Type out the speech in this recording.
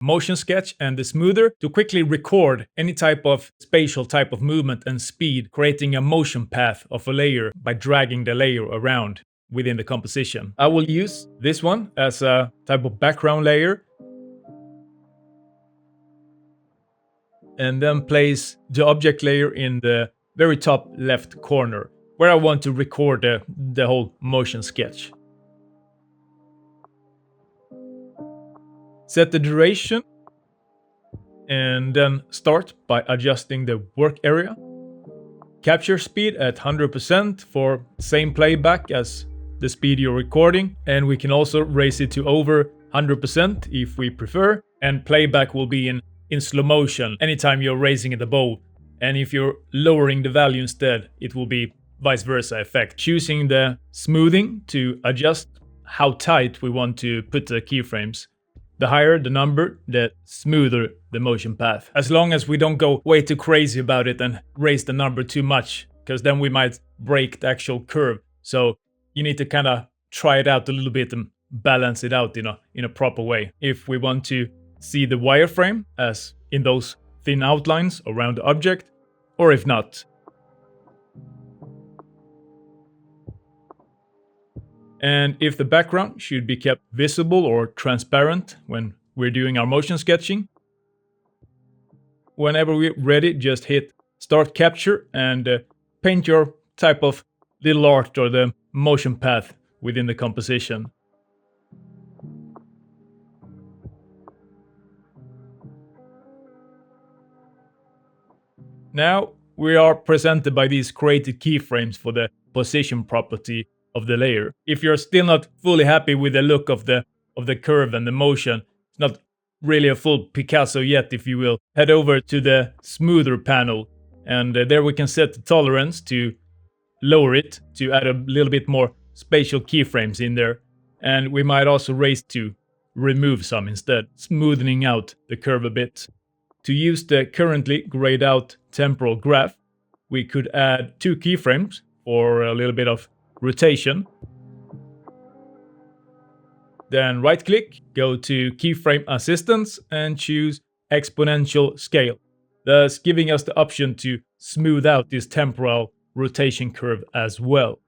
motion sketch and the smoother to quickly record any type of spatial type of movement and speed, creating a motion path of a layer by dragging the layer around within the composition. I will use this one as a type of background layer and then place the object layer in the very top left corner where I want to record the whole motion sketch. Set the duration and then start by adjusting the work area. Capture speed at 100% for same playback as the speed you're recording, and we can also raise it to over 100% if we prefer, and playback will be in slow motion anytime you're raising the bow, and if you're lowering the value instead, it will be vice versa effect. Choosing the smoothing to adjust how tight we want to put the keyframes. The higher the number, the smoother the motion path. As long as we don't go way too crazy about it and raise the number too much, because then we might break the actual curve. So you need to kind of try it out a little bit and balance it out in a proper way. If we want to see the wireframe as in those thin outlines around the object, or if not. And if the background should be kept visible or transparent when we're doing our motion sketching. Whenever we're ready, just hit Start Capture and paint your type of little art or the motion path within the composition. Now we are presented by these created keyframes for the position property of the layer. If you're still not fully happy with the look of the curve and the motion, it's not really a full Picasso yet, if you will, head over to the smoother panel, and there we can set the tolerance to lower it to add a little bit more spatial keyframes in there, and we might also raise to remove some instead, smoothing out the curve a bit. To use the currently grayed out temporal graph, we could add 2 keyframes for a little bit of rotation. Then right click, go to Keyframe Assistance and choose Exponential Scale, thus giving us the option to smooth out this temporal rotation curve as well.